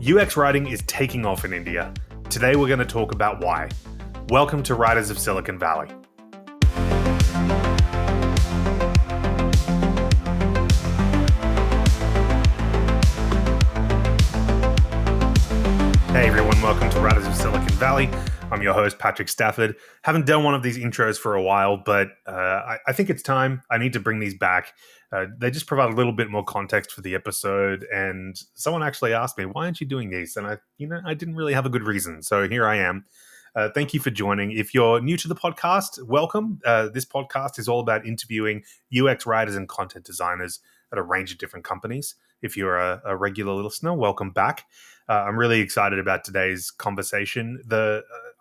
UX writing is taking off in India. Today we're going to talk about why. Welcome to Writers of Silicon Valley. Hey everyone, welcome to Writers of Silicon Valley. I'm your host, Patrick Stafford. Haven't done one of these intros for a while, but I think it's time. I need to bring these back. They just provide a little bit more context for the episode, and someone actually asked me, why aren't you doing these? And I didn't really have a good reason, so here I am. Thank you for joining. If you're new to the podcast, welcome. This podcast is all about interviewing UX writers and content designers at a range of different companies. If you're a regular listener, welcome back. I'm really excited about today's conversation.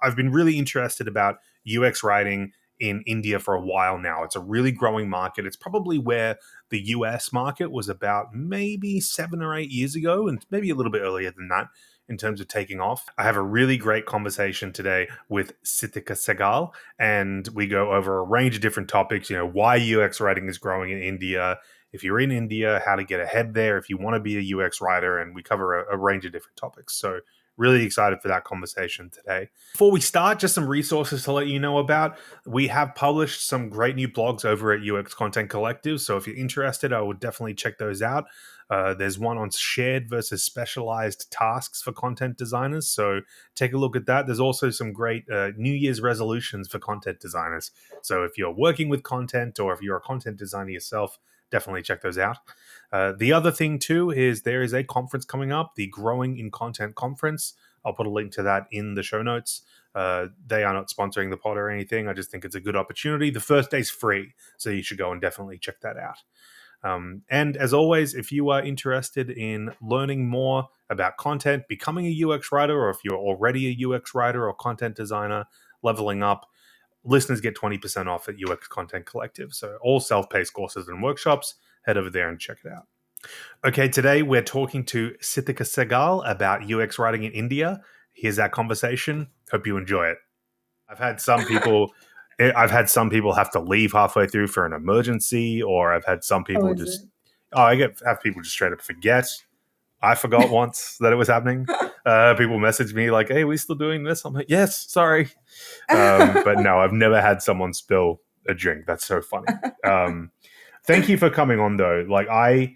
I've been really interested about UX writing in India for a while now. It's a really growing market. It's probably where the US market was about maybe 7 or 8 years ago, and maybe a little bit earlier than that in terms of taking off. I have a really great conversation today with Sidika Sehgal, and we go over a range of different topics, why UX writing is growing in India, if you're in India, how to get ahead there, if you want to be a UX writer, and we cover a range of different topics. So really excited for that conversation today. Before we start, just some resources to let you know about. We have published some great new blogs over at UX Content Collective. So if you're interested, I would definitely check those out. There's one on shared versus specialized tasks for content designers. So take a look at that. There's also some great New Year's resolutions for content designers. So if you're working with content or if you're a content designer yourself, definitely check those out. The other thing, too, is there is a conference coming up, the Growing in Content Conference. I'll put a link to that in the show notes. They are not sponsoring the pod or anything. I just think it's a good opportunity. The first day's free, so you should go and definitely check that out. And as always, if you are interested in learning more about content, becoming a UX writer, or if you're already a UX writer or content designer, leveling up, listeners get 20% off at UX Content Collective. So all self-paced courses and workshops, head over there and check it out. Okay, today we're talking to Sidika Sehgal about UX writing in India. Here's our conversation. Hope you enjoy it. I've had some people have to leave halfway through for an emergency, or I've had some people have people just straight up forget. I forgot once that it was happening. People message me like, hey, are we still doing this? I'm like, yes, sorry. But no, I've never had someone spill a drink. That's so funny. Thank you for coming on, though. Like, I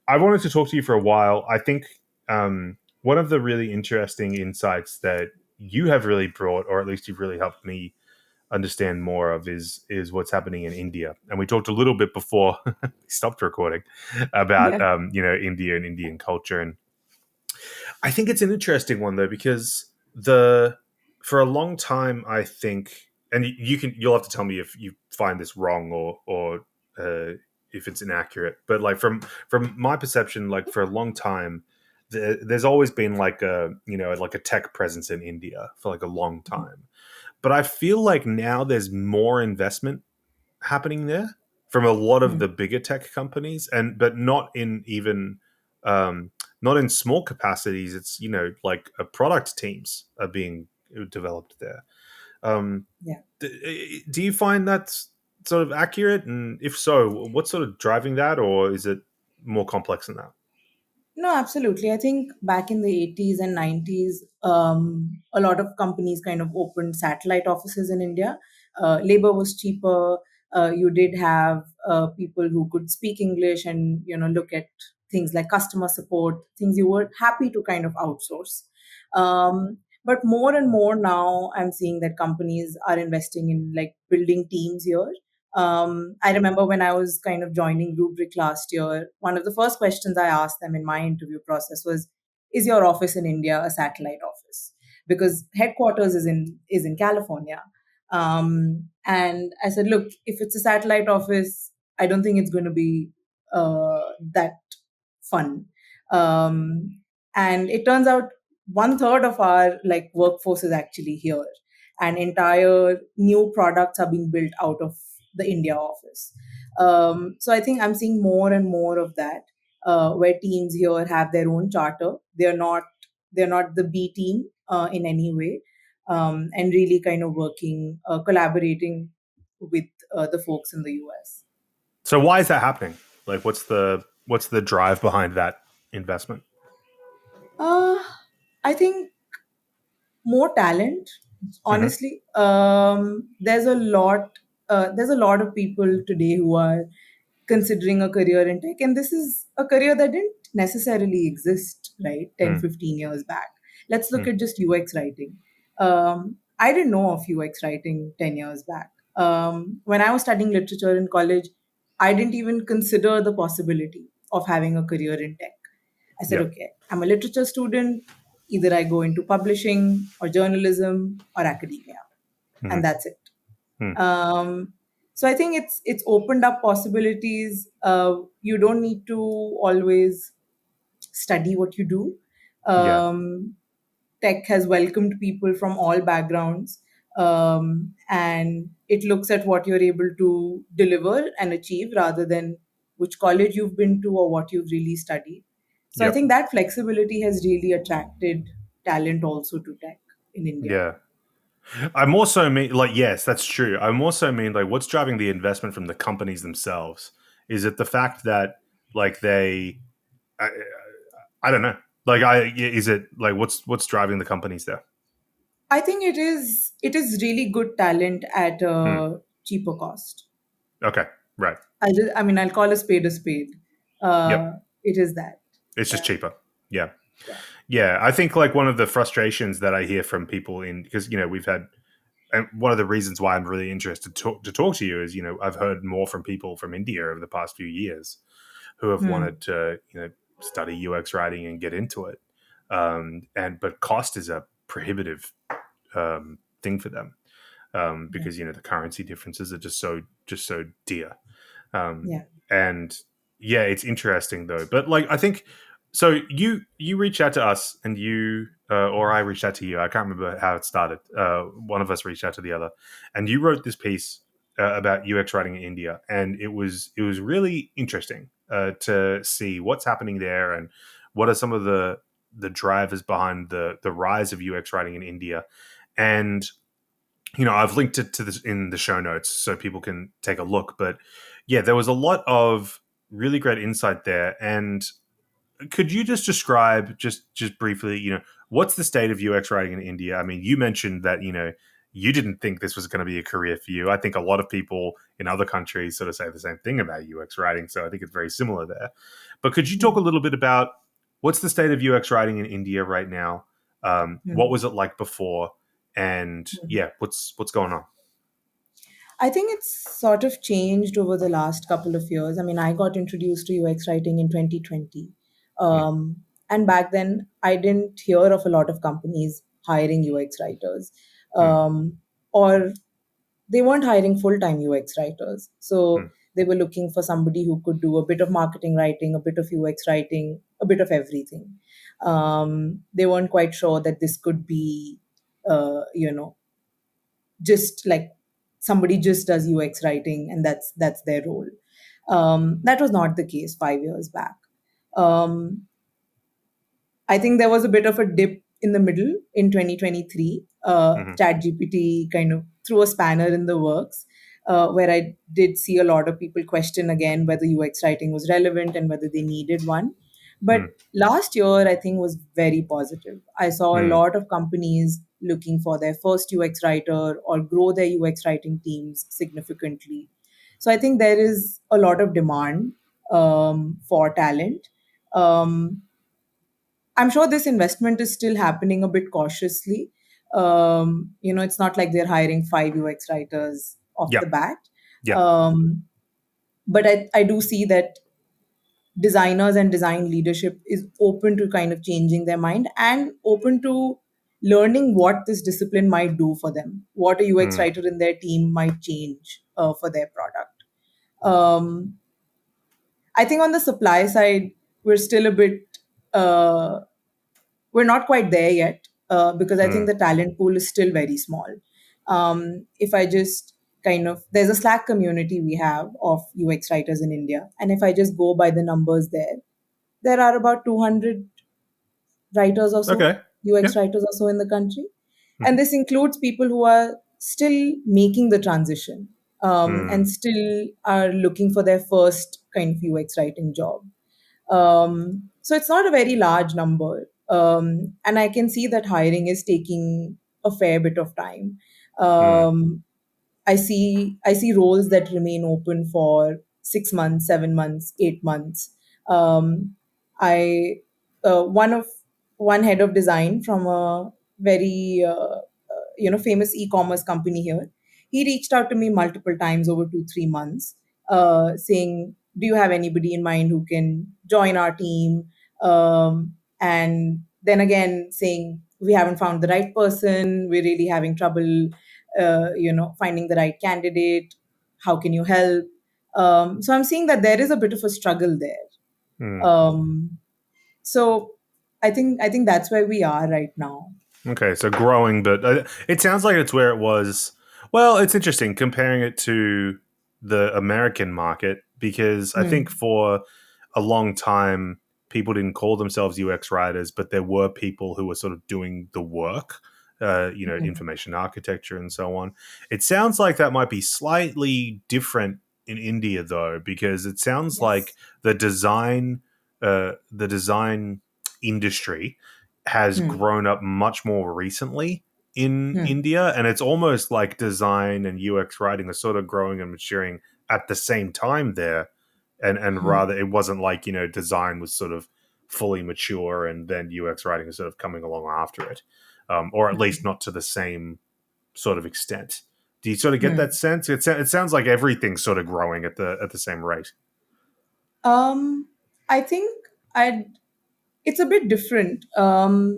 wanted to talk to you for a while. I think one of the really interesting insights that you have really brought, or at least you've really helped me understand more of, is what's happening in India. And we talked a little bit before we stopped recording about India and Indian culture. And I think it's an interesting one, though, because for a long time, I think, and you'll have to tell me if you find this wrong or if it's inaccurate, but like from my perception, like for a long time, there's always been like a tech presence in India for like a long time. But I feel like now there's more investment happening there from a lot of the bigger tech companies, but not in even not in small capacities. It's like product teams are being developed there. Do you find that's sort of accurate? And if so, what's sort of driving that, or is it more complex than that? No, absolutely. I think back in the 80s and 90s, a lot of companies kind of opened satellite offices in India. Labor was cheaper. You did have people who could speak English and, look at things like customer support, things you were happy to kind of outsource. But more and more now, I'm seeing that companies are investing in like building teams here. I remember when I was kind of joining Rubrik last year, one of the first questions I asked them in my interview process was, "Is your office in India a satellite office?" Because headquarters is in California, and I said, "Look, if it's a satellite office, I don't think it's going to be that fun." And it turns out 1/3 of our like workforce is actually here, and entire new products are being built out of the India office. So I think I'm seeing more and more of that, where teams here have their own charter. They're not the B team in any way, and really kind of working, collaborating with the folks in the US. So why is that happening? Like, what's the drive behind that investment? I think more talent, Hmm. honestly. There's a lot of people today who are considering a career in tech, and this is a career that didn't necessarily exist, right, 10, Mm, 15 years back. Let's look mm, at just UX writing. I didn't know of UX writing 10 years back. When I was studying literature in college, I didn't even consider the possibility of having a career in tech. I said, yeah. okay, I'm a literature student. Either I go into publishing or journalism or academia, and Hmm. that's it. Mm, Um, so I think it's opened up possibilities. You don't need to always study what you do. yeah. Tech has welcomed people from all backgrounds, and it looks at what you're able to deliver and achieve rather than which college you've been to or what you've really studied. So I Yep. think that flexibility has really attracted talent also to tech in India. Yeah. I'm also mean like yes, that's true. I'm also mean like what's driving the investment from the companies themselves? Is it the fact that like I, I don't know. Like is it like what's driving the companies there? I think it is really good talent at Hmm. a cheaper cost. Okay. Right. I'll call a spade a spade. Yep. It is that. It's just Yeah, cheaper. Yeah. yeah. Yeah. I think like one of the frustrations that I hear from people in because we've had and one of the reasons why I'm really interested to talk to you is I've heard more from people from India over the past few years who have Hmm. wanted to study UX writing and get into it, and but cost is a prohibitive thing for them Yeah, because the currency differences are just so dear. Um, yeah. and yeah, it's interesting though. But like, I think so. You reached out to us, and or I reached out to you. I can't remember how it started. One of us reached out to the other, and you wrote this piece about UX writing in India, and it was really interesting to see what's happening there and what are some of the drivers behind the rise of UX writing in India. And I've linked it to this in the show notes so people can take a look. But yeah, there was a lot of really great insight there. And could you just describe just briefly, what's the state of UX writing in India? I mean, you mentioned that you didn't think this was going to be a career for you. I think a lot of people in other countries sort of say the same thing about UX writing, so I think it's very similar there. But could you talk a Hmm. little bit about what's the state of UX writing in India right now? What Hmm. was it like before? And Hmm. yeah, what's going on? I think it's sort of changed over the last couple of years. I mean, I got introduced to UX writing in 2020. Mm, And back then, I didn't hear of a lot of companies hiring UX writers. mm, Or they weren't hiring full-time UX writers. So mm, they were looking for somebody who could do a bit of marketing writing, a bit of UX writing, a bit of everything. They weren't quite sure that this could be, just like somebody just does UX writing and that's their role. That was not the case 5 years back. Um, I think there was a bit of a dip in the middle in 2023. mhm, ChatGPT kind of threw a spanner in the works, where I did see a lot of people question again whether UX writing was relevant and whether they needed one. But mm, last year, I think, was very positive. I saw a mm, lot of companies looking for their first UX writer or grow their UX writing teams significantly. So I think there is a lot of demand for talent. Um, I'm sure this investment is still happening a bit cautiously. It's not like they're hiring five UX writers off yeah, the bat. yeah, Um, but I do see that designers and design leadership is open to kind of changing their mind and open to learning what this discipline might do for them, what a UX mm, writer in their team might change for their product. Um, I think on the supply side, we're still a bit uh, we're not quite there yet, because I think mm, the talent pool is still very small. If I just there's a Slack community we have of UX writers in India, and if I just go by the numbers there are about 200 writers or so, okay, yeah, UX writers or so in the country. And mhm, this includes people who are still making the transition, and mm, still are looking for their first kind of UX writing job. So it's not a very large number. And I can see that hiring is taking a fair bit of time. Mm, um, I see roles that remain open for 6 months, 7 months, 8 months. Um, I one of one head of design from a very famous e-commerce company here. He reached out to me multiple times over 2 3 months, saying, "Do you have anybody in mind who can join our team?" And then again saying, "We haven't found the right person. We're really having trouble finding the right candidate. How can you help?" So I'm seeing that there is a bit of a struggle there. mm. So I think that's where we are right now. Okay, so growing, but it sounds like it's where it was. Well, it's interesting comparing it to the American market because I think Hmm. for a long time people didn't call themselves UX writers, but there were people who were sort of doing the work, Hmm. information architecture and so on. It sounds like that might be slightly different in India though, because it sounds like Yes. the design industry has Hmm. grown up much more recently in Hmm. India, and it's almost like design and UX writing are sort of growing and maturing at the same time there. And Hmm. rather, it wasn't like design was sort of fully mature, and then UX writing is sort of coming along after it, or at least not to the same sort of extent. Do you sort of get that Hmm. sense? It sounds like everything's sort of growing at the same rate. I think I it's a bit different. Hmm.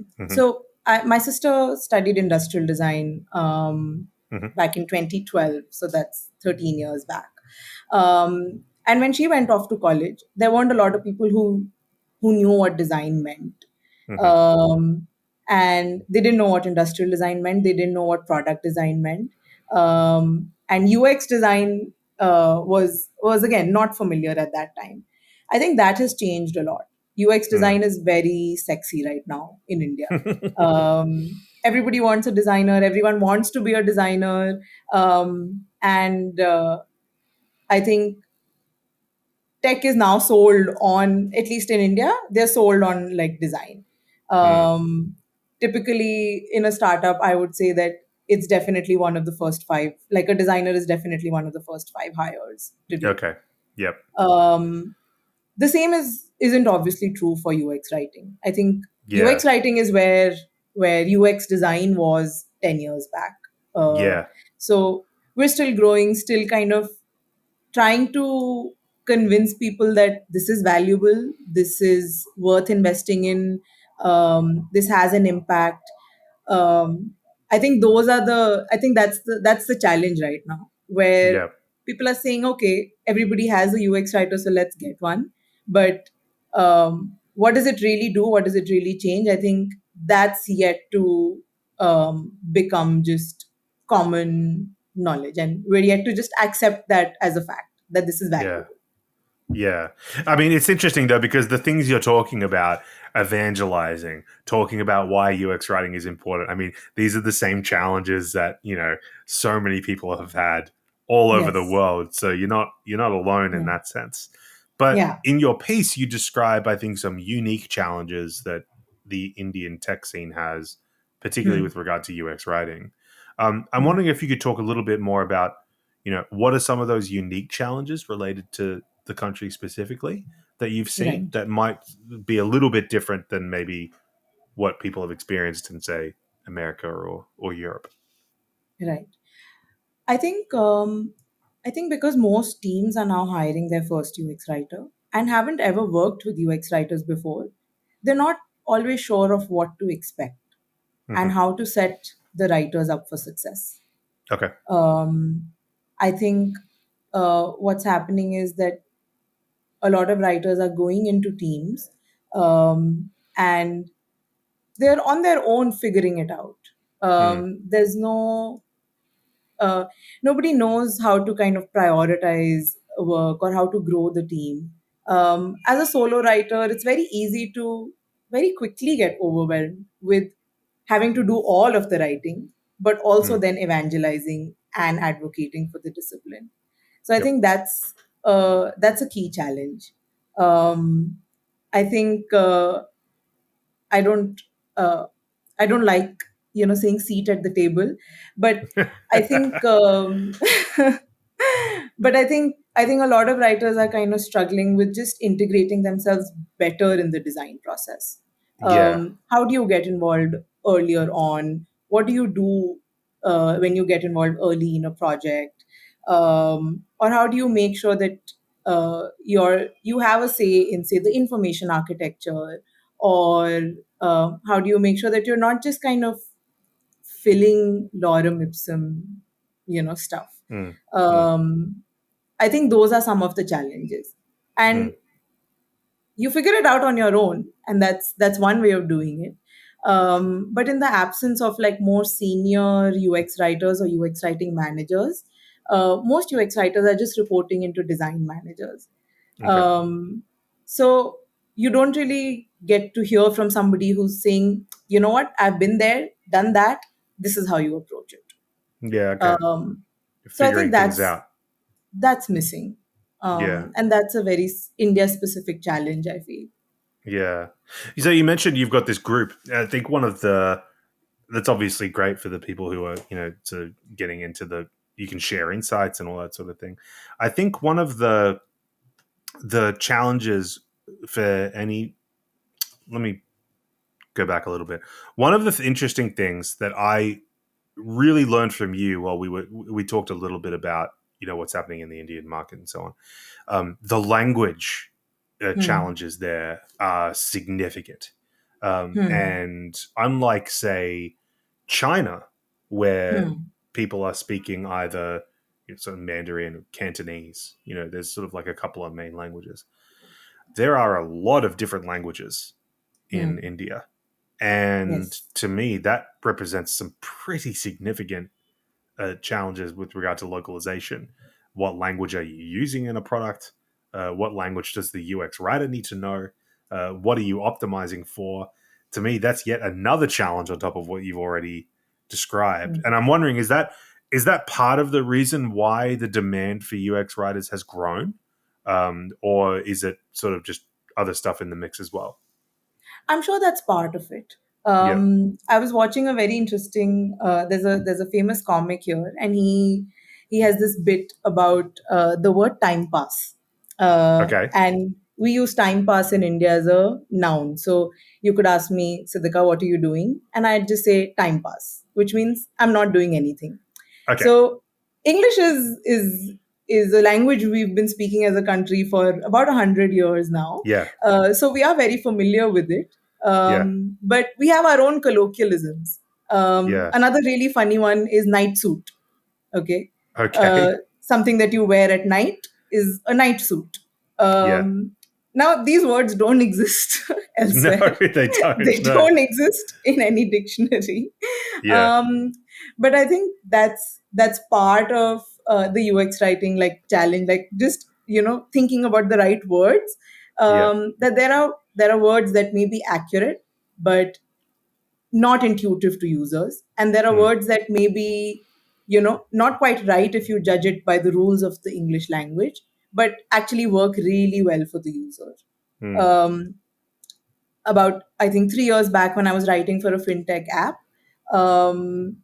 My sister studied industrial design Hmm. back in 2012, so that's 13 years back. And when she went off to college, there weren't a lot of people who knew what design meant. Hmm. Um, and they didn't know what industrial design meant. They didn't know what product design meant. And UX design was again not familiar at that time. I think that has changed a lot. UX Mm. design is very sexy right now in India. Everybody wants a designer. Everyone wants to be a designer, and I think tech is now sold on, at least in India, they're sold on like design. Mm. Um, Typically, in a startup, I would say that it's definitely one of the first five. Like a designer is definitely one of the first five hires today. Okay. Yep. Um, the same isn't obviously true for UX writing. I think Yeah. UX writing is where UX design was 10 years back. Uh, Yeah. so we're still growing, still kind of trying to convince people that this is valuable, this is worth investing in, this has an impact. um, I think that's the challenge right now, where Yep. people are saying, okay, everybody has a UX writer, so let's get one. But what does it really do? What does it really change? I think that's yet to become just common knowledge, and we're yet to just accept that as a fact that this is Yeah. valuable. Yeah. I mean, it's interesting though, because the things you're talking about, evangelizing, talking about why UX writing is important. I mean, these are the same challenges that, so many people have had all over the Yes. world. So you're not alone in Yeah. that sense. But Yeah. in your piece, you describe, I think, some unique challenges that the Indian tech scene has, particularly Hmm. with regard to UX writing. I'm Hmm. wondering if you could talk a little bit more about, what are some of those unique challenges related to the country specifically that you've seen Right. that might be a little bit different than maybe what people have experienced in, say, America or Europe. Right. I think I think because most teams are now hiring their first UX writer and haven't ever worked with UX writers before, they're not always sure of what to expect and Hmm. how to set the writers up for success. Okay. Um, I think what's happening is that a lot of writers are going into teams, and they're on their own figuring it out. Mm. There's no uh, Nobody knows how to kind of prioritize work or how to grow the team. As a solo writer, it's very easy to very quickly get overwhelmed with having to do all of the writing, but also Mm. then evangelizing and advocating for the discipline. So I Yep. think that's a key challenge. Um, I think I don't uh, I don't like saying seat at the table, but I think but I think a lot of writers are kind of struggling with just integrating themselves better in the design process. Yeah. How do you get involved earlier on? What do you do when you get involved early in a project? Or how do you make sure that you have a say in, say, the information architecture, or how do you make sure that you're not just kind of filling lorem ipsum, stuff? Mm, mm, Um, I think those are some of the challenges, and mm, you figure it out on your own, and that's one way of doing it. But in the absence of like more senior UX writers or UX writing managers, most UX writers are just reporting into design managers. okay. So you don't really get to hear from somebody who's saying, you know what, I've been there, done that. This is how you approach it. Yeah, okay. Um, so I think Figuring things that's out. that's missing, Yeah. and that's a very India specific challenge, I feel. Yeah. So you mentioned you've got this group. I think one of the that's obviously great for the people who are, sort of getting into the you can share insights and all that sort of thing. I think one of the challenges for any let me go back a little bit. One of the interesting things that I really learned from you while we talked a little bit about what's happening in the Indian market and so on. The language Hmm. challenges there are significant, Hmm. and unlike say China, where Hmm. people are speaking either sort of Mandarin or Cantonese, there's sort of like a couple of main languages. There are a lot of different languages in Hmm. India, and Yes. to me, that represents some pretty significant challenges with regard to localization. What language are you using in a product? What language does the UX writer need to know? What are you optimizing for? To me, that's yet another challenge on top of what you've already described. Hmm. And I'm wondering, is that part of the reason why the demand for UX writers has grown, or is it sort of just other stuff in the mix as well? I'm sure that's part of it. Yep. I was watching a very interesting. There's a famous comic here, and he has this bit about the word time pass, Okay. and we use time pass in India as a noun. So you could ask me, Sidika, what are you doing? And I'd just say time pass, which means I'm not doing anything. Okay. So English is a language we've been speaking as a country for about 100 years now. Yeah. So we are very familiar with it. Yeah. But we have our own colloquialisms. Yeah. Another really funny one is night suit. Okay, Okay. something that you wear at night is a night suit. Yeah. Now these words don't exist No, elsewhere. they don't. They No. don't exist in any dictionary. Yeah. um, but I think that's part of the UX writing like challenge, like just thinking about the right words. Yeah. That there are words that may be accurate but not intuitive to users, and there are Mm, words that may be not quite right if you judge it by the rules of the English language, but actually work really well for the user. mm, um, about, I think, 3 years back, when I was writing for a fintech app, um,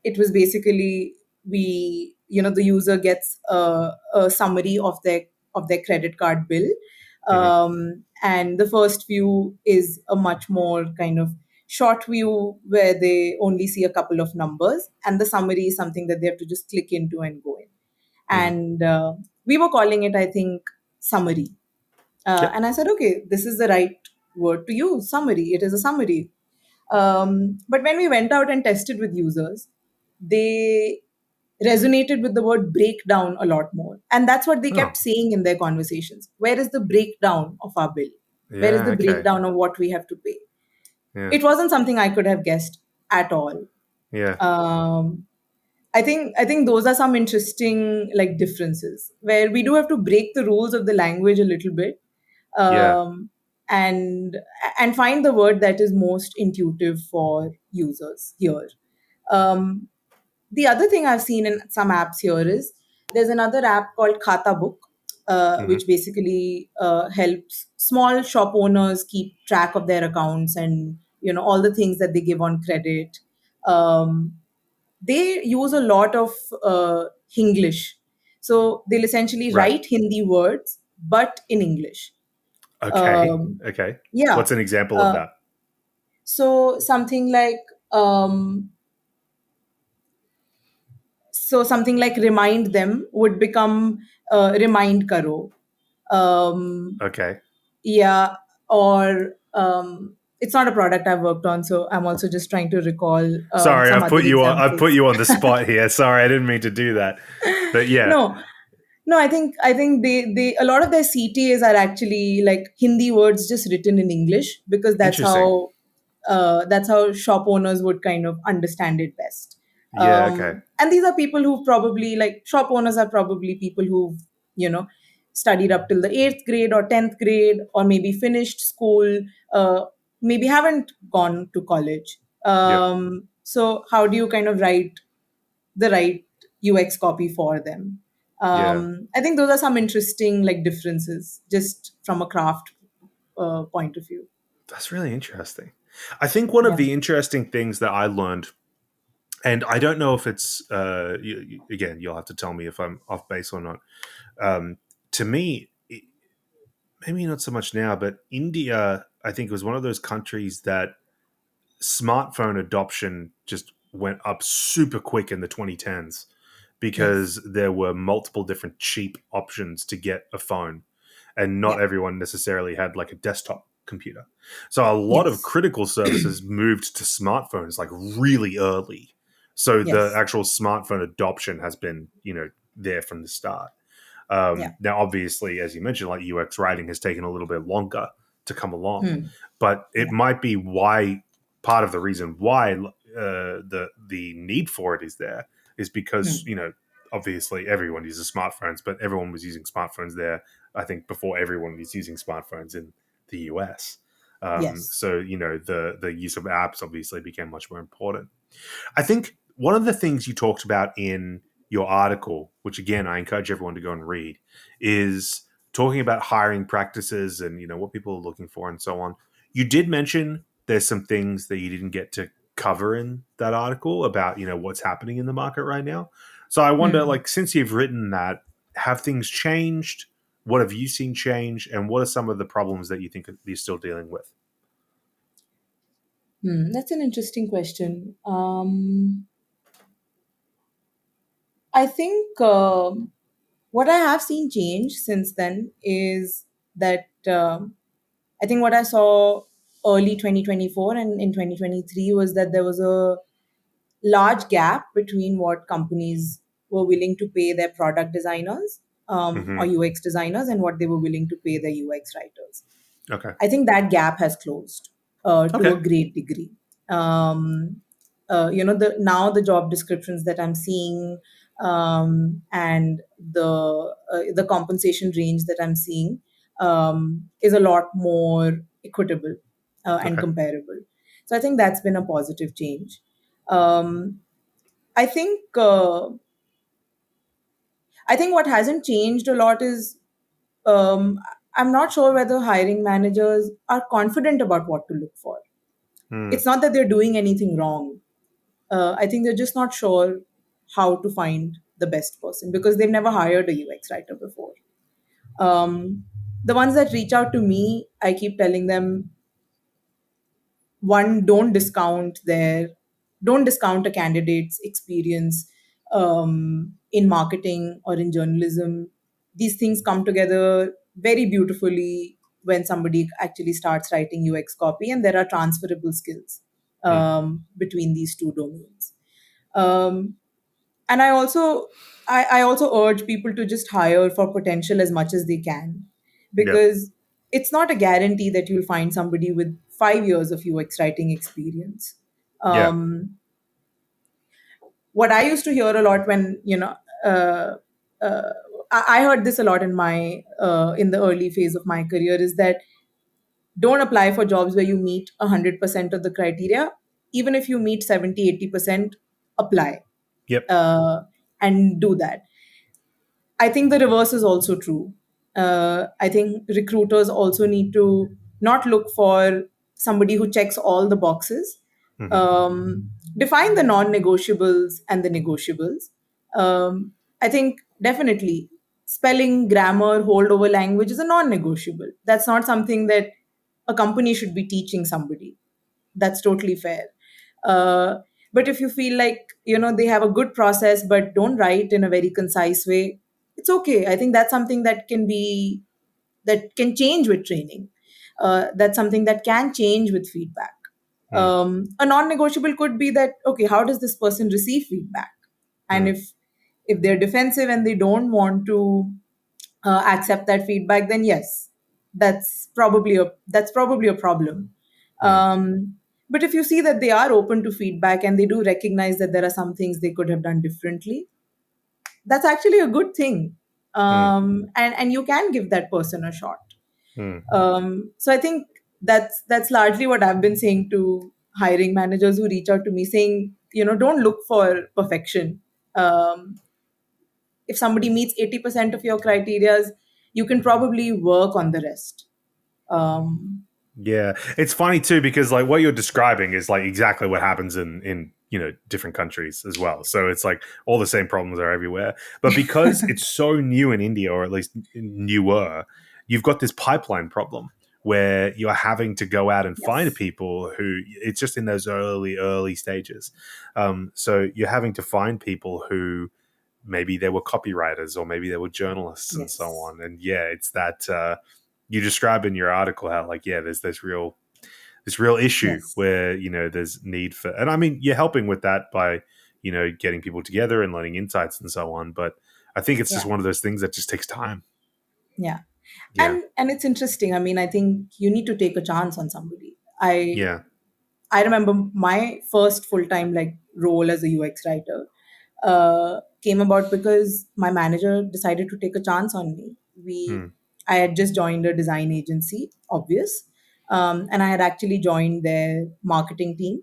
it was basically, the user gets a summary of their credit card bill, mhm, and the first view is a much more kind of short view where they only see a couple of numbers, and the summary is something that they have to just click into and go in. mhm. And we were calling it, I think, summary. Yep. And I said, okay, this is the right word to use, summary. It is a summary. But when we went out and tested with users, they resonated with the word breakdown a lot more. And that's what they kept Oh, saying in their conversations. Where is the breakdown of our bill? Where is yeah. the Okay. breakdown of what we have to pay? Yeah. It wasn't something I could have guessed at all. Yeah. Um, I think those are some interesting like differences where we do have to break the rules of the language a little bit, Yeah. um, and and find the word that is most intuitive for users here. Um, the other thing I've seen in some apps here is there's another app called Khata Book. Hmm. which basically helps small shop owners keep track of their accounts and all the things that they give on credit. Um, they use a lot of Hinglish, so they'll essentially Right. write Hindi words but in English. Okay. Um, Okay. yeah. What's an example of Uh, that? so something like um, something like remind them would become remind karo. Um, Okay. yeah, or it's not a product I've worked on, so I'm also just trying to recall Sorry, some other I've put examples. you on the spot here. Sorry, I didn't mean to do that. But yeah, No, no, I think they a lot of their CTAs are actually like Hindi words just written in English, because interesting. that's how shop owners would kind of understand it best. Yeah, okay. And these are people who probably, like, shop owners are probably people who've you know studied up till the 8th grade or 10th grade, or maybe finished school, uh, maybe haven't gone to college. Yep. So how do you kind of write the right UX copy for them? Yeah. I think those are some interesting, like, differences just from a craft point of view. That's really interesting. I think one of Yeah. the interesting things that I learned, and I don't know if it's again, you'll have to tell me if I'm off base or not. To me, maybe not so much now, but India, I think, was one of those countries that smartphone adoption just went up super quick in the 2010s Yes. because there were multiple different cheap options to get a phone, and not Yeah. everyone necessarily had like a desktop computer. So a lot of Yes. critical services moved to smartphones like really early. So the Yes. actual smartphone adoption has been, there from the start. Yeah. Now, obviously, as you mentioned, like UX writing has taken a little bit longer to come along, Hmm. but it Yeah. might be why part of the reason why the need for it is there is because Hmm. obviously everyone uses smartphones, but everyone was using smartphones there. I think before everyone was using smartphones in the US. Yes. So the use of apps obviously became much more important. I think one of the things you talked about in your article, which again I encourage everyone to go and read, is talking about hiring practices and what people are looking for and so on. You did mention there's some things that you didn't get to cover in that article about what's happening in the market right now. So I wonder, Hmm. like, since you've written that, have things changed? What have you seen change, and what are some of the problems that you think you're still dealing with? That's an interesting question. I think what I have seen change since then is that I think what I saw early 2024 and in 2023 was that there was a large gap between what companies were willing to pay their product designers, or Hmm. UX designers, and what they were willing to pay their UX writers. Okay. I think that gap has closed to a Okay. great degree. The now the job descriptions that I'm seeing, and the compensation range that I'm seeing, is a lot more equitable and Okay. comparable. So I think that's been a positive change. Um, I think uh, I think what hasn't changed a lot is, um, I'm not sure whether hiring managers are confident about what to look for. Hmm. It's not that they're doing anything wrong. I think they're just not sure how to find the best person because they've never hired a UX writer before. Um, the ones that reach out to me, I keep telling them, one, don't discount a candidate's experience in marketing or in journalism. These things come together very beautifully when somebody actually starts writing UX copy, and there are transferable skills Hmm. between these two domains. um, and I also urge people to just hire for potential as much as they can, Yep. because it's not a guarantee that you'll find somebody with 5 years of UX writing experience. Yeah. um, what I used to hear a lot when uh, uh, I heard this a lot in the early phase of my career, is that don't apply for jobs where you meet 100% of the criteria. Even if you meet 70-80%, apply, Yep. uh, and do that. I think the reverse is also true. I think recruiters also need to not look for somebody who checks all the boxes. Hmm. Define the non-negotiables and the negotiables. I think definitely spelling, grammar, holdover language is a non-negotiable. That's not something that a company should be teaching somebody. That's totally fair. uh, but if you feel like they have a good process but don't write in a very concise way, it's okay. I think that's something that can change with training. That's something that can change with feedback. Mm, A non-negotiable could be that, okay, how does this person receive feedback? And mm, if they're defensive and they don't want to accept that feedback, then yes, that's probably a problem. mm, But if you see that they are open to feedback and they do recognize that there are some things they could have done differently, that's actually a good thing. mm, And you can give that person a shot. mm. So I think that's largely what I've been saying to hiring managers who reach out to me, saying, don't look for perfection. If somebody meets 80% of your criterias, you can probably work on the rest. um, Yeah, it's funny too because like what you're describing is like exactly what happens in different countries as well. So it's like all the same problems are everywhere. But because it's so new in India, or at least newer, you've got this pipeline problem where you're having to go out and find yes, people who it's just in those early stages. So you're having to find people who maybe they were copywriters or maybe they were journalists and so yes, on. And yeah, it's that you describe in your article how like yeah, there's this real issue yes, where there's need for, and I mean you're helping with that by getting people together and learning insights and so on. But I think it's just yeah, one of those things that just takes time. yeah. Yeah, And it's interesting. I mean, I think you need to take a chance on somebody. I remember my first full time like role as a UX writer came about because my manager decided to take a chance on me. We mm, I had just joined a design agency, obvious, and I had actually joined their marketing team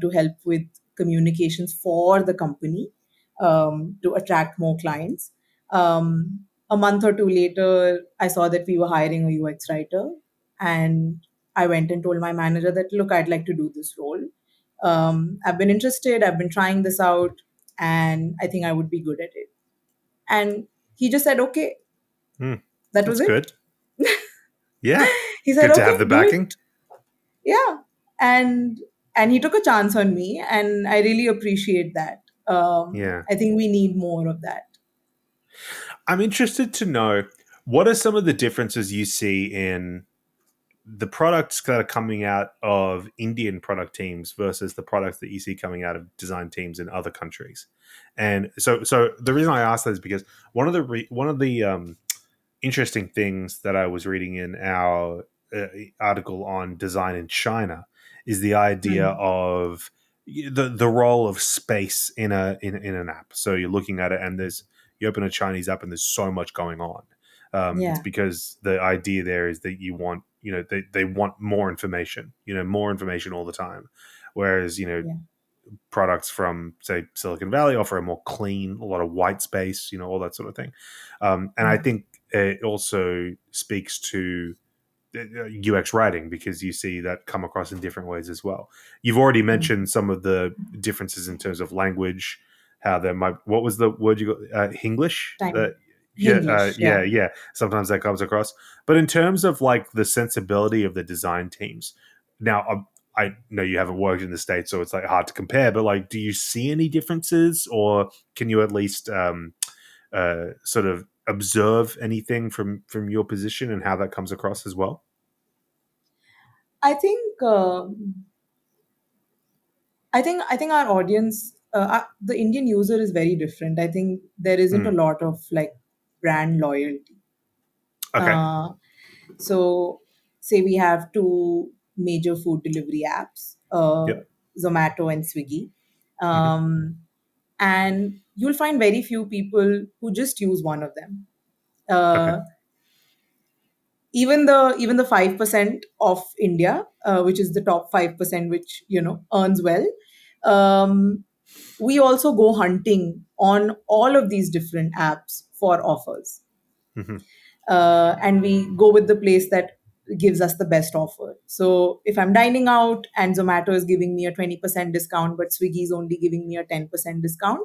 to help with communications for the company, to attract more clients. A month or two later, I saw that we were hiring a UX writer, and I went and told my manager that, look, I'd like to do this role. I've been interested, I've been trying this out, and I think I would be good at it. And he just said, okay, mm. that was That's it. good. Yeah, He said, good to have okay, the do it. backing. Yeah. And he took a chance on me, and I really appreciate that. Yeah, I think we need more of that. I'm interested to know what are some of the differences you see in the products that are coming out of Indian product teams versus the products that you see coming out of design teams in other countries. And so the reason I ask that is because one of the interesting things that I was reading in our article on design in China is the idea Hmm. of the role of space in an app. So you're looking at it, and there's you open a Chinese app, and there's so much going on. It's Yeah. because the idea there is that you want they want more information, more information all the time, whereas Yeah. products from say Silicon Valley offer a more clean, a lot of white space, all that sort of thing. And I Yeah. think it also speaks to UX writing because you see that come across in different ways as well. You've already Hmm. mentioned some of the differences in terms of language, how there might. What was the word you got? Hinglish. Time. Yeah, English. yeah, Yeah. yeah. Sometimes that comes across, but in terms of like the sensibility of the design teams, now I know you haven't worked in the States, so it's like hard to compare. But like, do you see any differences, or can you at least sort of observe anything from your position and how that comes across as well? I think our audience, the Indian user is very different. I think there isn't a Mm. lot of like brand loyalty. Okay. Uh, so, say we have two major food delivery apps, Yep. Zomato and Swiggy, Hmm. um, and you'll find very few people who just use one of them. Okay. Uh, even the 5% of India, which is the top 5%, which earns well. Um, we also go hunting on all of these different apps for offers. Hmm. and we go with the place that gives us the best offer. So if I'm dining out and Zomato is giving me a 20% discount, but Swiggy is only giving me a 10% discount,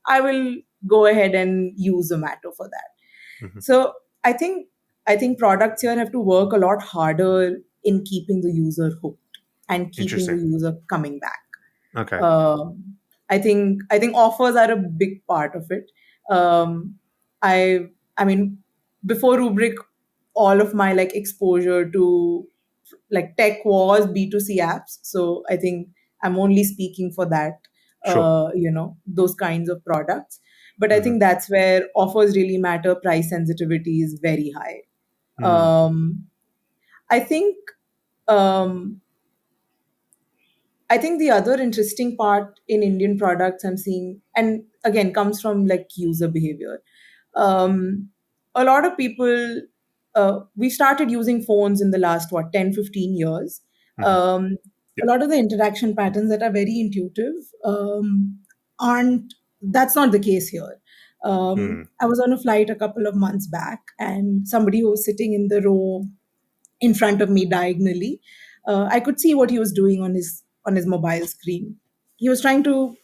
I will go ahead and use Zomato for that. Hmm. So I think I think products here have to work a lot harder in keeping the user hooked and keeping the Interesting. user coming back. Okay. Um, I think offers are a big part of it. Um, I I mean, before Rubrik, all of my like exposure to like tech was B2C apps. So I think I'm only speaking for that, Sure. those kinds of products. But I Hmm. think that's where offers really matter. Price sensitivity is very high. Mm. Um, I think um, I think the other interesting part in Indian products I'm seeing, and again, comes from like user behavior. Um, a lot of people, we started using phones in the last, 10, 15 years. Hmm. Um, a Yep. lot of the interaction patterns that are very intuitive that's not the case here. Mm. I was on a flight a couple of months back, and somebody who was sitting in the row in front of me diagonally. I could see what he was doing on his mobile screen. He was trying to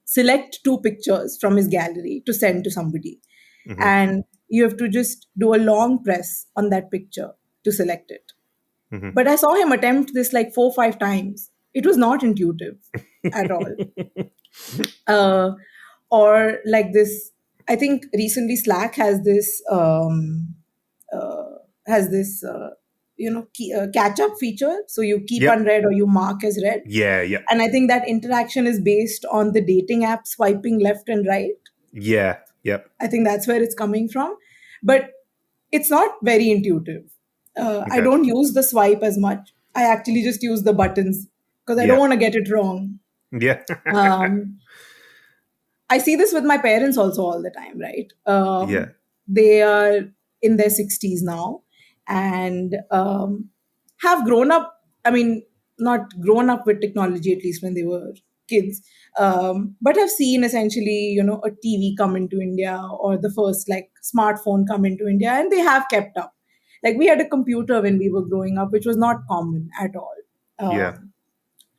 select two pictures from his gallery to send to somebody, Hmm. and you have to just do a long press on that picture to select it. Hmm. But I saw him attempt this like 4 5 times. It was not intuitive at all. uh, or like this, I think recently Slack uh, has this catch up feature, so you keep Yep. unread or you mark as read. Yeah. Yep. And I think that interaction is based on the dating app swiping left and right. Yeah. Yep. I think that's where it's coming from, but it's not very intuitive. I Okay. don't use the swipe as much. I actually just use the buttons because I don't Yeah. want to get it wrong. Yeah. um, I see this with my parents also all the time, right? Yeah. They are in their 60s now, and have grown up. I mean, not grown up with technology, at least when they were kids, but have seen essentially, a TV come into India, or the first like smartphone come into India, and they have kept up. Like we had a computer when we were growing up, which was not common at all. Yeah.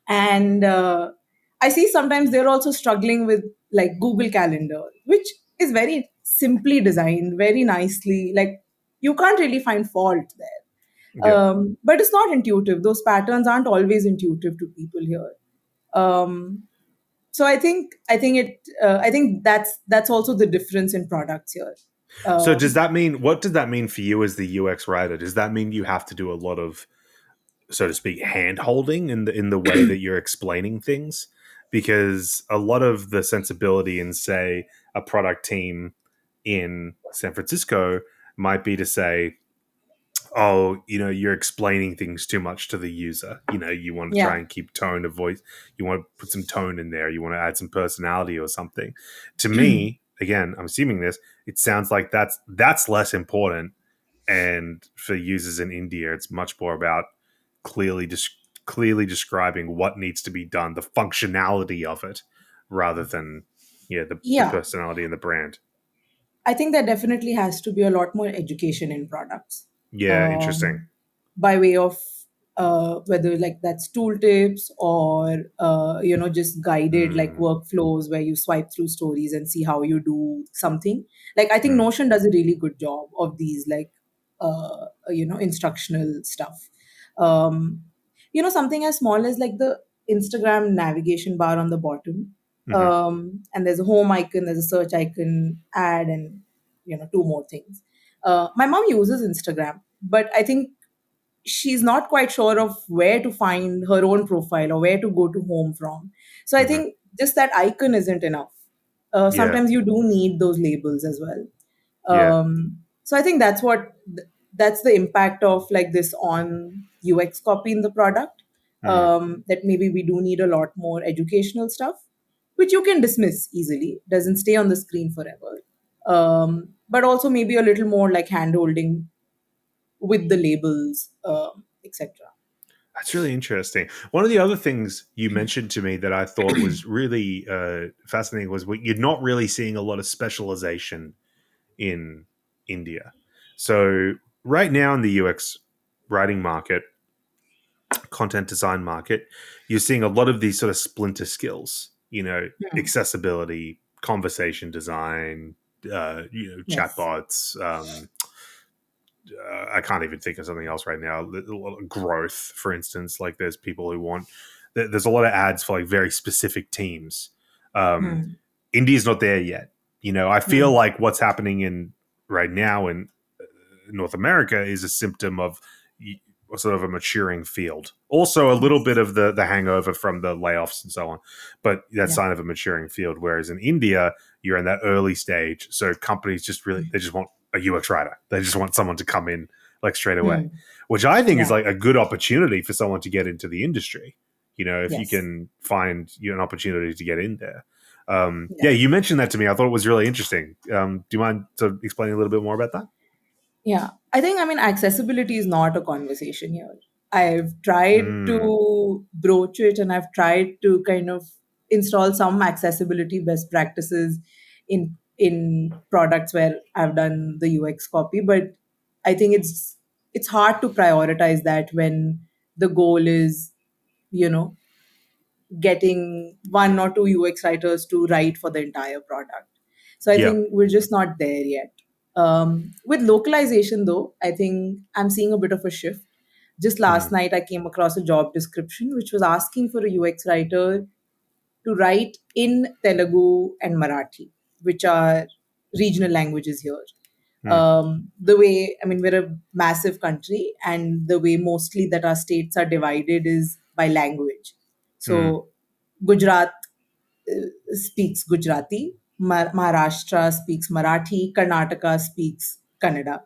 And I see sometimes they're also struggling with like Google Calendar, which is very simply designed, very nicely. Like you can't really find fault there. Yeah. But it's not intuitive. Those patterns aren't always intuitive to people here. um, so I think that's also the difference in products here. So does um, that mean, what does that mean for you as the UX writer? Does that mean you have to do a lot of, so to speak, hand holding in the way that you're explaining things? Because a lot of the sensibility in, say, a product team in San Francisco might be to say, oh, you're explaining things too much to the user. You want to try yeah. and keep tone of voice. You want to put some tone in there. You want to add some personality or something. To me, again, I'm assuming this, it sounds like that's less important. And for users in India, it's much more about clearly clearly describing what needs to be done, the functionality of it, rather than the Yeah, personality and the brand. I think there definitely has to be a lot more education in products, Yeah, interesting. um, by way of whether like that's tooltips or just guided like Mm, workflows where you swipe through stories and see how you do something. Like I think mm, Notion does a really good job of these like instructional stuff. Um, something as small as like the Instagram navigation bar on the bottom, hmm. and there's a home icon, there's a search icon, add, and two more things. My mom uses Instagram, but I think she's not quite sure of where to find her own profile or where to go to home from. So I Hmm. think just that icon isn't enough. Yeah, Sometimes you do need those labels as well. yeah. So I think that's the impact of like this on UX copy in the product. Mm. That maybe we do need a lot more educational stuff, which you can dismiss easily. Doesn't stay on the screen forever. But also maybe a little more like hand holding with the labels, etc. That's really interesting. One of the other things you mentioned to me that I thought was really fascinating was you're not really seeing a lot of specialization in India. So right now in the UX writing market, content design market, you're seeing a lot of these sort of splinter skills, Hmm. accessibility, conversation design, Yes. chatbots. I can't even think of something else right now. Growth, for instance, like there's people who want. There's a lot of ads for like very specific teams. Um, Hmm. India's not there yet. I feel Hmm. like what's happening in right now in North America is a symptom of sort of a maturing field. Also, a little bit Yes. of the hangover from the layoffs and so on, but that's Yeah. sign of a maturing field. Whereas in India, you're in that early stage, so companies just really they just want a UX writer. They just want someone to come in like straight away, Hmm. which I think is Yeah. like a good opportunity for someone to get into the industry. If you Yes. can find an opportunity to get in there. Yeah. Yeah, you mentioned that to me. I thought it was really interesting. Do you mind sort of explaining a little bit more about that? Yeah, I mean, accessibility is not a conversation here. I've tried Mm, to broach it and I've tried to kind of install some accessibility best practices in products where I've done the UX copy, but I think it's hard to prioritize that when the goal is, you know, getting one or two UX writers to write for the entire product. So I yeah. think we're just not there yet. With localization, though, I think I'm seeing a bit of a shift. Just last Mm, night, I came across a job description which was asking for a UX writer to write in Telugu and Marathi, which are regional languages here. mm, The way, I mean, we're a massive country, and the way mostly that our states are divided is by language. mm, So Gujarat speaks Gujarati, Maharashtra speaks Marathi, Karnataka speaks Kannada.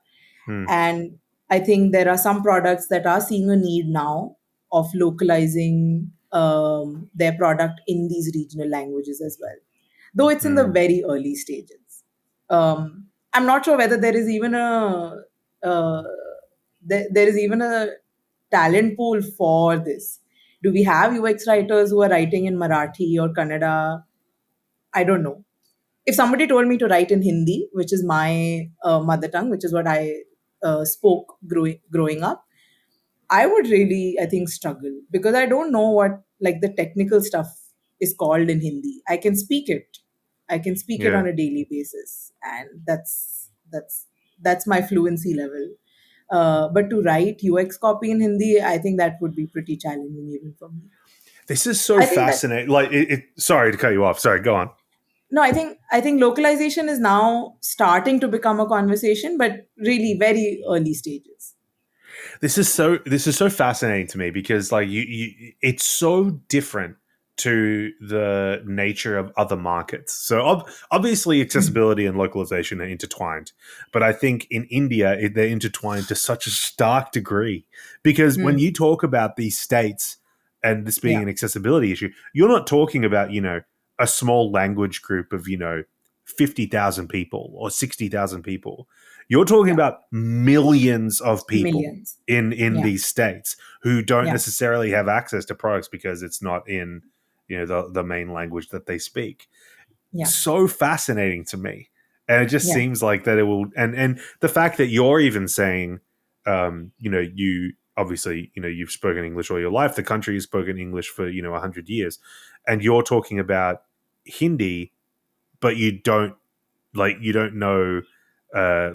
mm, And I think there are some products that are seeing a need now of localizing their product in these regional languages as well, though it's in the mm. very early stages. I'm not sure whether there is even uh, there is even a talent pool for this. Do we have UX writers who are writing in Marathi or Kannada? I don't know. If somebody told me to write in Hindi, which is my mother tongue, which is what I spoke growing up, I would really, I think, struggle because I don't know what like the technical stuff is called in Hindi. I can speak it. I can speak it Yeah. on a daily basis, and that's my fluency level. But to write UX copy in Hindi, I think that would be pretty challenging even for me. This is so I think that fascinating. Like, sorry to cut you off. Sorry, go on. no, I think localization is now starting to become a conversation, but really very early stages. This is so fascinating to me because like it's so different to the nature of other markets. So obviously Hmm. accessibility and localization are intertwined, but I think in India they're intertwined to such a stark degree because when Hmm. you talk about these states and this being Yeah, an accessibility issue, you're not talking about a small language group of 50,000 people or 60,000 people. You're talking yeah, about millions of people millions. in Yeah, these states who don't yeah, necessarily have access to products because it's not in the main language that they speak. yeah, So fascinating to me, and it just yeah, seems like that it will. And the fact that you're even saying, you obviously you've spoken English all your life. The country has spoken English for 100 years, and you're talking about Hindi, but you don't know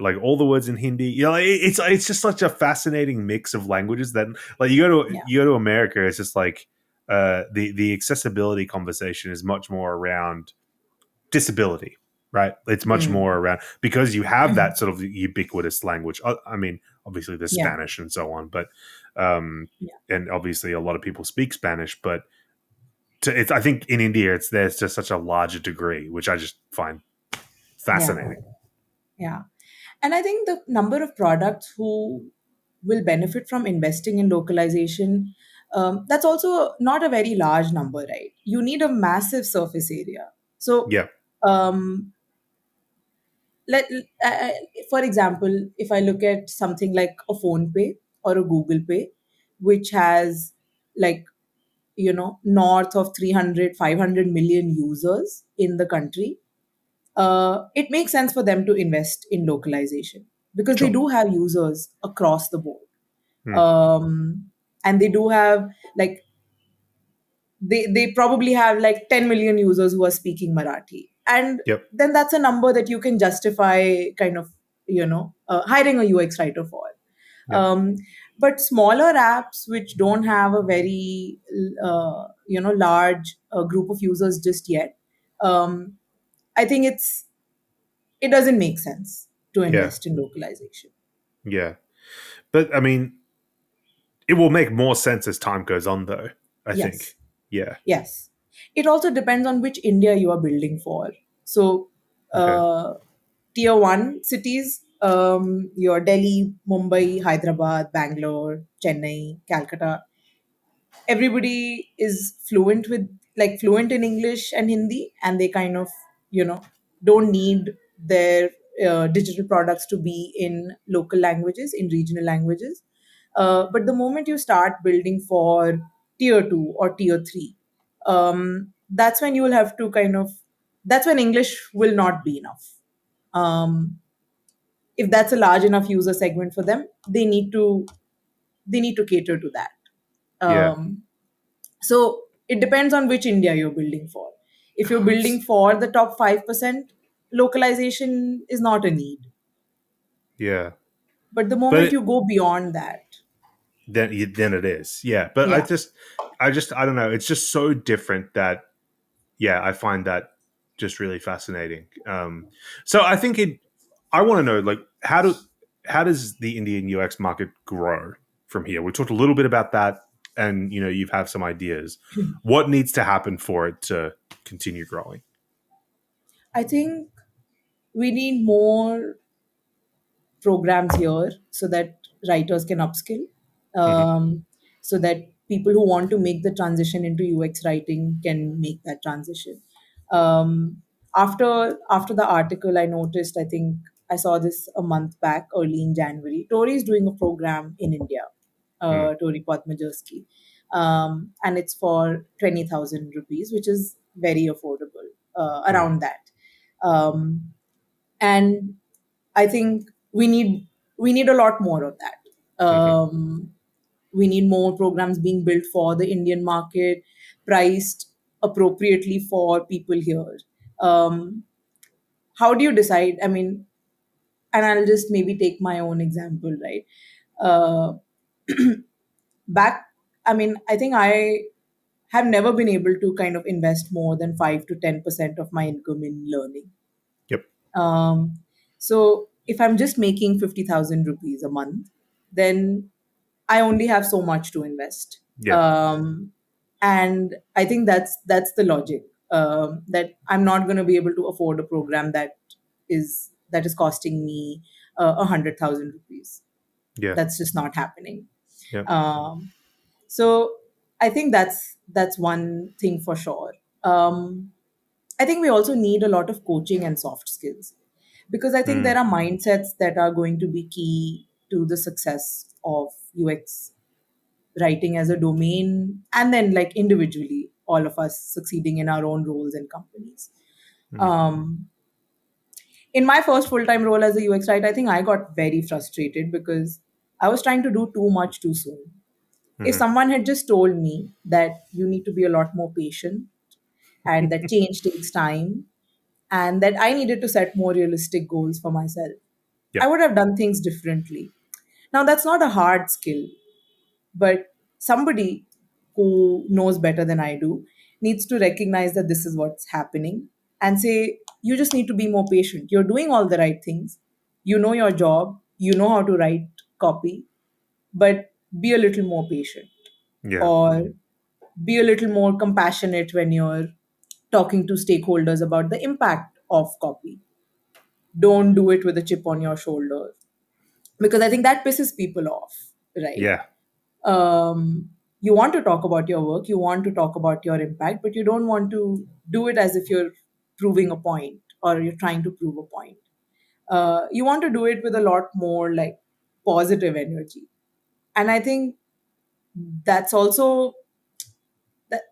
like all the words in Hindi. It's just such a fascinating mix of languages that like yeah, you go to America, it's just like the accessibility conversation is much more around disability, right? It's much more mm, around because you have that sort of ubiquitous language. I mean, obviously there's yeah, Spanish and so on, but um, yeah, and obviously a lot of people speak Spanish, but I think in India there's just such a larger degree, which I just find yeah, fascinating. yeah. And I think the number of products who will benefit from investing in localization, that's also not a very large number, right? You need a massive surface area. So, Yeah. um, let for example, if I look at something like a phone pay or a Google Pay, which has like north of 300, 500 million users in the country, it makes sense for them to invest in localization. because they Sure. do have users across the board. Mm. um, and they do have, like, they probably have like 10 million users who are speaking Marathi, and Yep. then that's a number that you can justify kind of, hiring a UX writer for. Yep. um, but smaller apps which don't have a very large group of users just yet, um, I think it doesn't make sense to Yeah. invest in localization. Yeah. But I mean, it will make more sense as time goes on, though. I think. Yes. Yeah. Yes. It also depends on which India you are building for. So, Okay. uh, tier one cities, your Delhi, Mumbai, Hyderabad, Bangalore, Chennai, Calcutta, everybody is fluent in English and Hindi, and they kind of, you know, don't need their digital products to be in local languages, in regional languages. But the moment you start building for tier two or tier three, that's when you will have to kind of, that's when English will not be enough. Um, if that's a large enough user segment for them, they need to cater to that. Yeah. So it depends on which India you're building for. If you're building for the top 5%, localization is not a need. Yeah. But the But moment you go beyond that, then it is. Yeah. But yeah. I don't know. It's just so different that yeah, I find that just really fascinating. So I think it. I want to know like how does the Indian UX market grow from here? We talked a little bit about that, and you've have some ideas. What needs to happen for it to continue growing? I think we need more programs here so that writers can upskill, Hmm. so that people who want to make the transition into UX writing can make that transition. After the article, I noticed, I think I saw this a month back, early in January. Tori is doing a program in India, Mm, Tori Padmajerski, and it's for 20,000 rupees, which is very affordable, mm, around that. And I think we need a lot more of that. hmm. We need more programs being built for the Indian market, priced appropriately for people here. Um, how do you decide? I mean, and I'll just maybe take my own example, right? Uh, back, I mean, I think I have never been able to kind of invest more than 5 to 10% of my income in learning. Yep. Um, so if I'm just making 50,000 rupees a month, then I only have so much to invest. Yeah. Um, and I think that's the logic, that I'm not going to be able to afford a program that is costing me 100,000 rupees. Yeah. That's just not happening. Yep. Um, so I think that's one thing for sure. I think we also need a lot of coaching and soft skills, because I think Mm, there are mindsets that are going to be key to the success of UX writing as a domain, and then like individually, all of us succeeding in our own roles and companies. mm, Um, in my first full time role as a UX writer, I think I got very frustrated because I was trying to do too much too soon. If hmm. someone had just told me that you need to be a lot more patient and that change takes time and that I needed to set more realistic goals for myself, I Yep. would have done things differently. Now, that's not a hard skill, but somebody who knows better than I do needs to recognize that this is what's happening and say, you just need to be more patient. You're doing all the right things. You know your job. You know how to write copy, but be a little more patient, Yeah. or be a little more compassionate when you're talking to stakeholders about the impact of copy. Don't do it with a chip on your shoulder, because I think that pisses people off, right? Yeah. You want to talk about your work, you want to talk about your impact, but you don't want to do it as if you're proving a point or you're trying to prove a point. You want to do it with a lot more like positive energy. And I think that's also that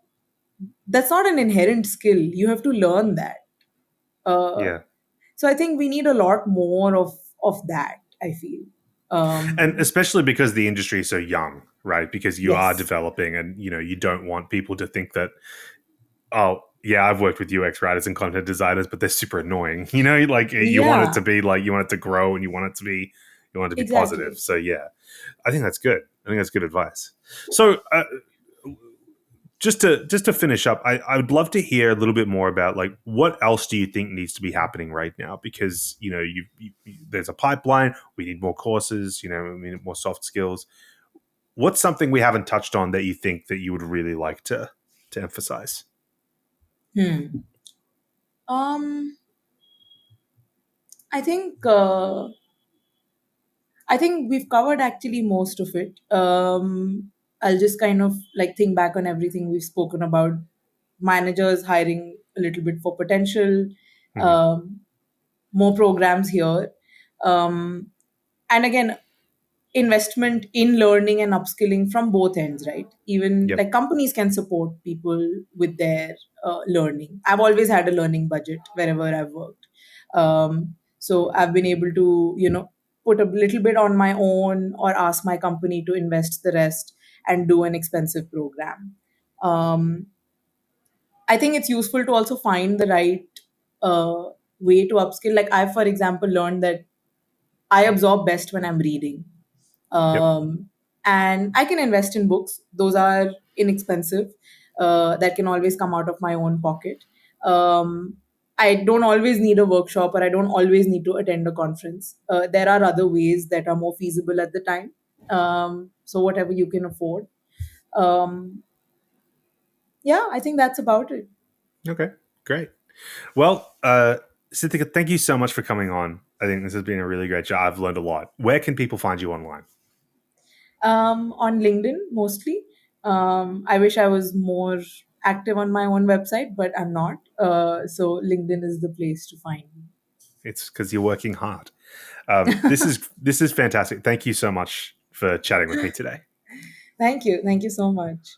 that's not an inherent skill. You have to learn that. Uh, Yeah. so I think we need a lot more of that. I feel. And Um, especially because the industry is so young, right? Because you are yes. developing, and you don't want people to think that, oh yeah, I've worked with UX writers and content designers, but they're super annoying. Like you want it to Yeah, be like, you want it to grow, and you want it to be positive. exactly. So yeah, I think that's good. I think that's good advice. So just to finish up, I would love to hear a little bit more about like what else do you think needs to be happening right now? Because there's a pipeline. We need more courses. We need more soft skills. What's something we haven't touched on that you think that you would really like to emphasize? Hmm. Um, I think we've covered actually most of it. I'll just kind of like think back on everything we've spoken about. Managers hiring a little bit for potential, Hmm. um, more programs here, um, and again, investment in learning and upskilling from both ends, right? Even Yep. like companies can support people with their learning. I've always had a learning budget wherever I've worked. So I've been able to, put a little bit on my own or ask my company to invest the rest and do an expensive program. Um, I think it's useful to also find the right uh, way to upskill. Like I, for example, learned that I absorb best when I'm reading. Yep. And I can invest in books. Those are inexpensive. That can always come out of my own pocket. Um, I don't always need a workshop or I don't always need to attend a conference. There are other ways that are more feasible at the time. So whatever you can afford. Um, yeah, I think that's about it. Okay. Great. Well, Sithika, thank you so much for coming on. I think this has been a really great job. I've learned a lot. Where can people find you online? On LinkedIn mostly. I wish I was more active on my own website, but I'm not. So LinkedIn is the place to find me. It's because you're working hard. This is fantastic. Thank you so much for chatting with me today. Thank you. Thank you so much.